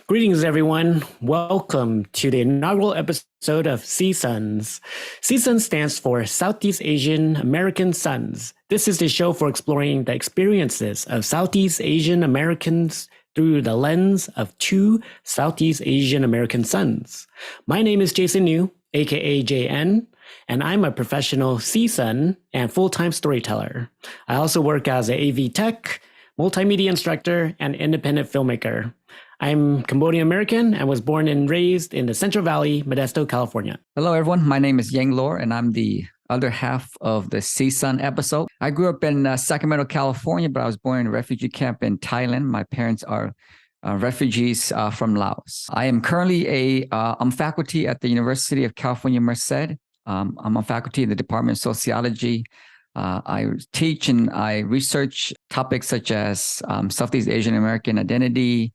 Greetings, everyone. Welcome to the inaugural episode of SEAA-Sons. SEAA-Sons stands for Southeast Asian American Sons. This is the show for exploring the experiences of Southeast Asian Americans through the lens of two Southeast Asian American sons. My name is Jason New, aka JN, and I'm a professional SEA-Son and full-time storyteller. I also work as an AV tech, multimedia instructor, and independent filmmaker. I'm Cambodian American and was born and raised in the Central Valley, Modesto, California. Hello, everyone. My name is Yang Lor, and I'm the other half of the SEAA-Son episode. I grew up in Sacramento, California, but I was born in a refugee camp in Thailand. My parents are refugees from Laos. I am currently I'm faculty at the University of California, Merced. I'm on faculty in the Department of Sociology. I teach and I research topics such as Southeast Asian American identity,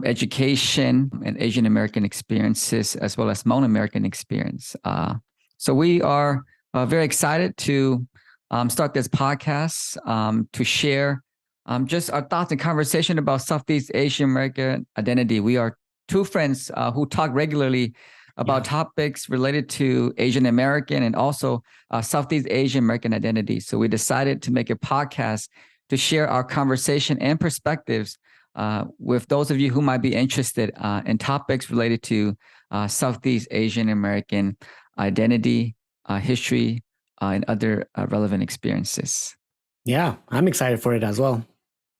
education, and Asian American experiences, as well as Hmong American experience. So we are very excited to start this podcast to share just our thoughts and conversation about Southeast Asian American identity. We are two friends who talk regularly about topics related to Asian American and also Southeast Asian American identity. So we decided to make a podcast to share our conversation and perspectives with those of you who might be interested in topics related to Southeast Asian American identity, history, and other relevant experiences. Yeah, I'm excited for it as well.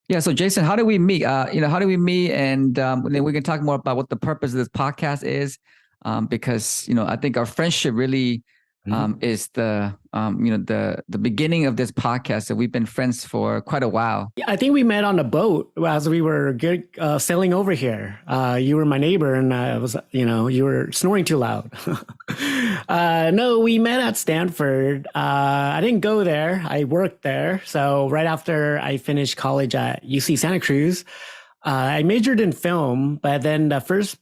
Yeah. So, Jason, how do we meet? How do we meet? And then we can talk more about what the purpose of this podcast is, because I think our friendship really is the beginning of this podcast. So we've been friends for quite a while. I think we met on a boat as we were sailing over here. You were my neighbor, and I was, you were snoring too loud. No, we met at Stanford. I didn't go there. I worked there. So right after I finished college at UC Santa Cruz, I majored in film, but then the first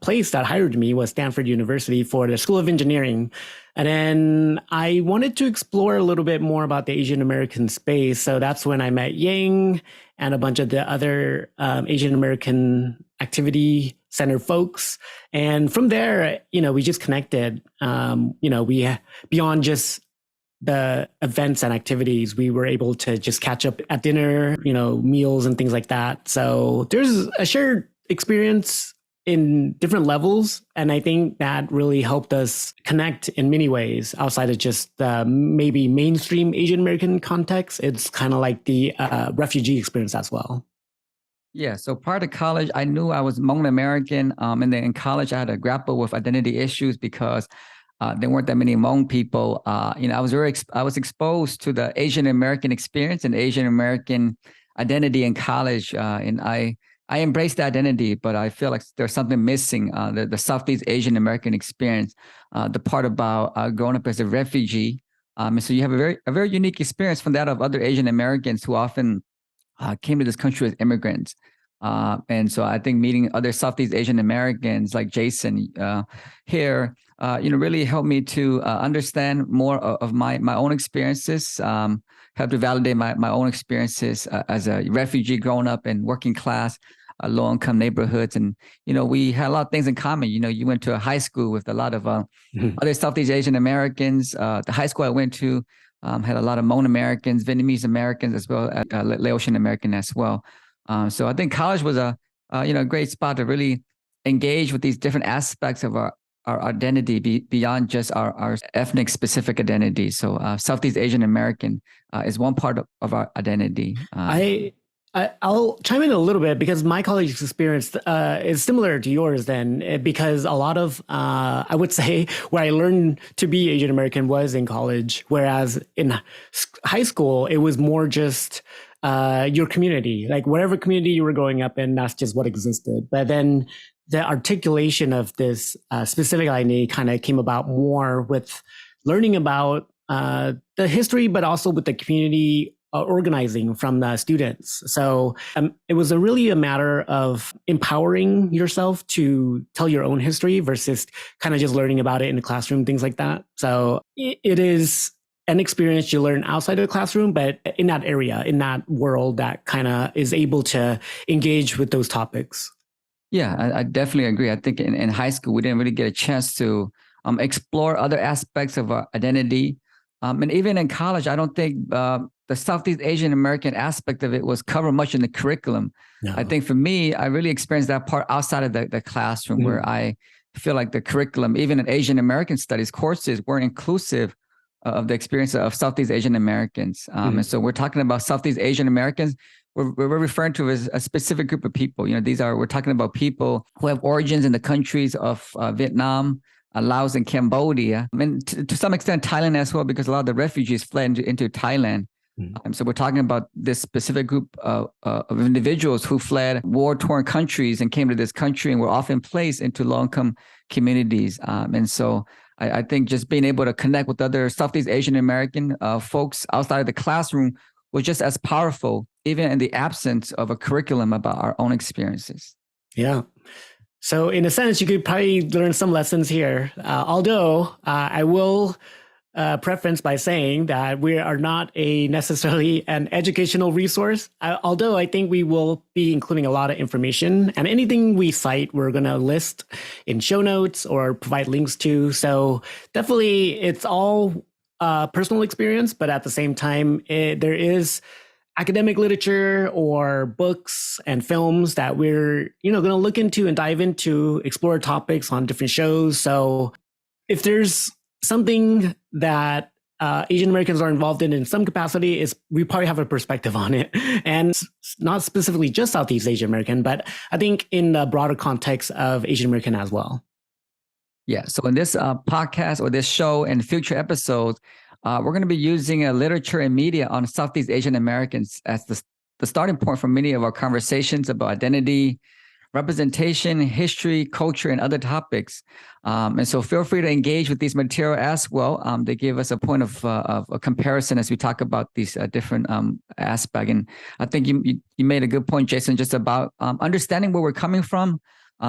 place that hired me was Stanford University for the School of Engineering. And then I wanted to explore a little bit more about the Asian American space. So that's when I met Yang and a bunch of the other Asian American activity center folks. And from there, we just connected. We beyond just the events and activities, we were able to just catch up at dinner, meals and things like that. So there's a shared experience in different levels. And I think that really helped us connect in many ways outside of just maybe mainstream Asian American context. It's kind of like the refugee experience as well. Yeah. So prior to college, I knew I was Hmong American. And then in college, I had to grapple with identity issues because there weren't that many Hmong people. I was exposed to the Asian American experience and Asian American identity in college. And I embraced the identity, but I feel like there's something missing. The Southeast Asian American experience, the part about growing up as a refugee. And so you have a very unique experience from that of other Asian Americans who often came to this country as immigrants. And so I think meeting other Southeast Asian Americans like Jason here, really helped me to understand more of my own experiences. Helped to validate my own experiences as a refugee growing up in working class, low-income neighborhoods. And, we had a lot of things in common. You went to a high school with a lot of other Southeast Asian Americans. The high school I went to had a lot of Hmong Americans, Vietnamese Americans, as well as Laotian American as well. So I think college was a great spot to really engage with these different aspects of our identity beyond just our ethnic specific identity. So Southeast Asian American is one part of our identity. I'll chime in a little bit because my college experience is similar to yours then, because a lot of, I would say, where I learned to be Asian American was in college, whereas in high school, it was more just your community, like whatever community you were growing up in, that's just what existed. But then the articulation of this specific identity kind of came about more with learning about the history, but also with the community organizing from the students. So it was really a matter of empowering yourself to tell your own history versus kind of just learning about it in the classroom, things like that. So it is an experience you learn outside of the classroom, but in that area, in that world that kind of is able to engage with those topics. Yeah, I definitely agree. I think in high school, we didn't really get a chance to explore other aspects of our identity. And even in college, I don't think the Southeast Asian American aspect of it was covered much in the curriculum. I No. think for me, I really experienced that part outside of the classroom where I feel like the curriculum, even in Asian American studies courses, weren't inclusive of the experience of Southeast Asian Americans. And so we're talking about Southeast Asian Americans. We're referring to as a specific group of people. We're talking about people who have origins in the countries of Vietnam, Laos, and Cambodia, and to some extent Thailand as well, because a lot of the refugees fled into Thailand. So we're talking about this specific group of individuals who fled war-torn countries and came to this country and were often placed into low-income communities. And so I think just being able to connect with other Southeast Asian American folks outside of the classroom was just as powerful, even in the absence of a curriculum about our own experiences. Yeah. So in a sense, you could probably learn some lessons here. Although I will preference by saying that we are not necessarily an educational resource. Although I think we will be including a lot of information, and anything we cite, we're going to list in show notes or provide links to. So definitely, it's all personal experience, but at the same time, there is academic literature or books and films that we're going to look into and dive into, explore topics on different shows. So if there's something that Asian Americans are involved in some capacity, is we probably have a perspective on it, and not specifically just Southeast Asian American, but I think in the broader context of Asian American as well. Yeah. So in this podcast or this show and future episodes, we're going to be using literature and media on Southeast Asian Americans as the starting point for many of our conversations about identity, representation, history, culture, and other topics. And so feel free to engage with these material as well. They give us a point of a comparison as we talk about these different aspects. And I think you made a good point, Jason, just about understanding where we're coming from.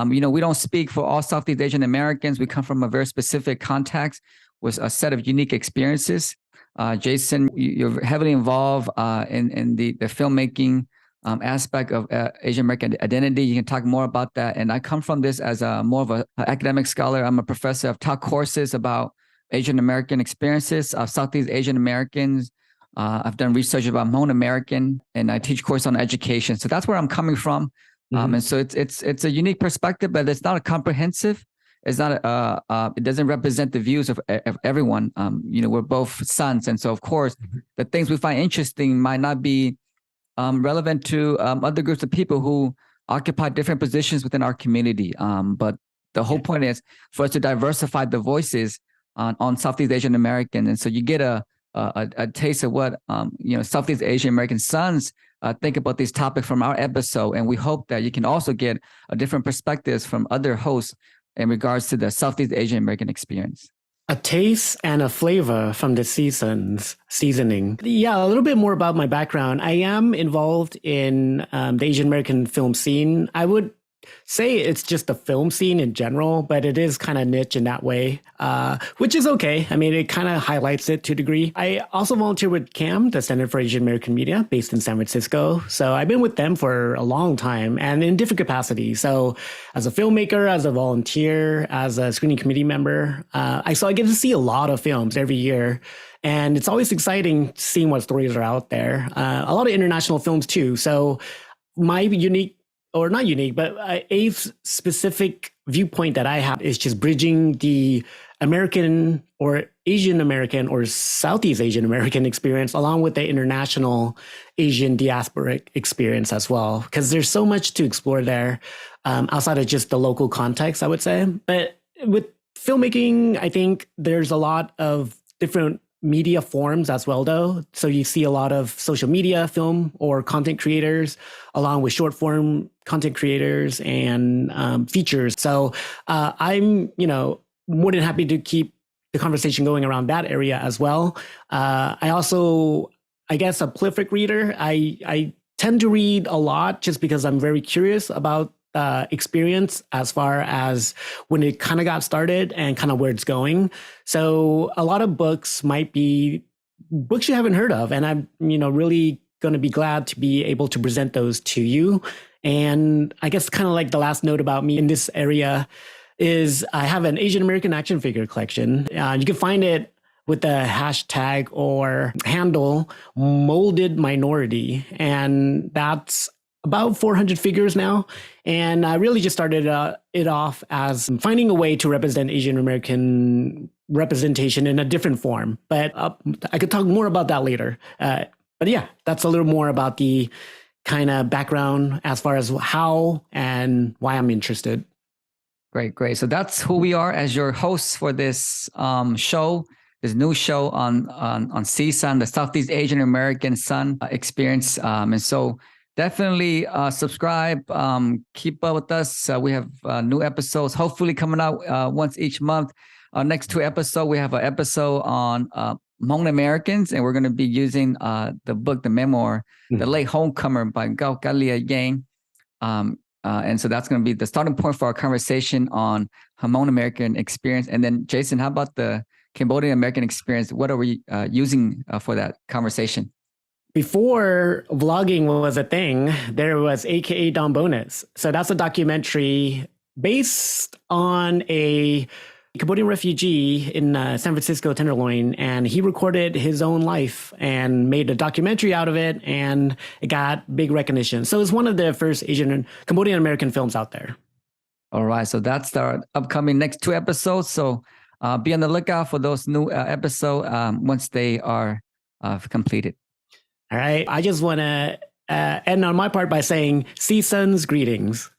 We don't speak for all Southeast Asian Americans. We come from a very specific context with a set of unique experiences. Jason, you're heavily involved in the filmmaking aspect of Asian American identity. You can talk more about that. And I come from this as more of an academic scholar. I'm a professor. I've taught courses about Asian American experiences of Southeast Asian Americans. I've done research about Hmong American, and I teach courses on education. So that's where I'm coming from. And so it's a unique perspective, but it's not a comprehensive. It's not it doesn't represent the views of everyone. We're both sons, and so of course the things we find interesting might not be relevant to other groups of people who occupy different positions within our community. But the whole point is for us to diversify the voices on Southeast Asian American, and so you get a taste of what Southeast Asian American sons think about these topics from our episode, and we hope that you can also get a different perspectives from other hosts in regards to the Southeast Asian American experience. A taste and a flavor from the seasoning. Yeah, a little bit more about my background. I am involved in the Asian American film scene. I would say it's just the film scene in general, but it is kind of niche in that way, which is okay. I mean, it kind of highlights it to a degree. I also volunteer with CAM, the Center for Asian American Media, based in San Francisco. So I've been with them for a long time and in different capacities. So as a filmmaker, as a volunteer, as a screening committee member, I get to see a lot of films every year. And it's always exciting seeing what stories are out there. A lot of international films too. So my unique, or not unique, but a specific viewpoint that I have is just bridging the American or Asian American or Southeast Asian American experience along with the international Asian diasporic experience as well. Because there's so much to explore there outside of just the local context, I would say. But with filmmaking, I think there's a lot of different media forms as well, though. So you see a lot of social media, film or content creators, along with short form content creators and features. So I'm, more than happy to keep the conversation going around that area as well. I also, I guess, a prolific reader. I tend to read a lot just because I'm very curious about experience as far as when it kind of got started and kind of where it's going. So a lot of books might be books you haven't heard of. And I'm, really going to be glad to be able to present those to you And I guess kind of like the last note about me in this area is I have an Asian American action figure collection. You can find it with the hashtag or handle molded minority. And that's about 400 figures now. And I really just started it off as finding a way to represent Asian American representation in a different form. But I could talk more about that later. But yeah, that's a little more about the kind of background as far as how and why I'm interested. Great, great. So that's who we are as your hosts for this show, this new show on SEAA-Son, the Southeast Asian American Son experience. And so definitely subscribe, keep up with us. We have new episodes, hopefully coming out once each month. Our next two episodes, we have an episode on Hmong Americans, and we're going to be using the book, the memoir, The Late Homecomer by Galia Yang. And so that's going to be the starting point for our conversation on Hmong American experience. And then, Jason, how about the Cambodian American experience? What are we using for that conversation? Before vlogging was a thing, there was AKA Don Bonus. So that's a documentary based on a Cambodian refugee in San Francisco, Tenderloin, and he recorded his own life and made a documentary out of it, and it got big recognition. So it's one of the first Asian Cambodian American films out there. All right, so that's our upcoming next two episodes. So be on the lookout for those new episodes once they are completed. All right, I just want to end on my part by saying SEAA-Sons Greetings.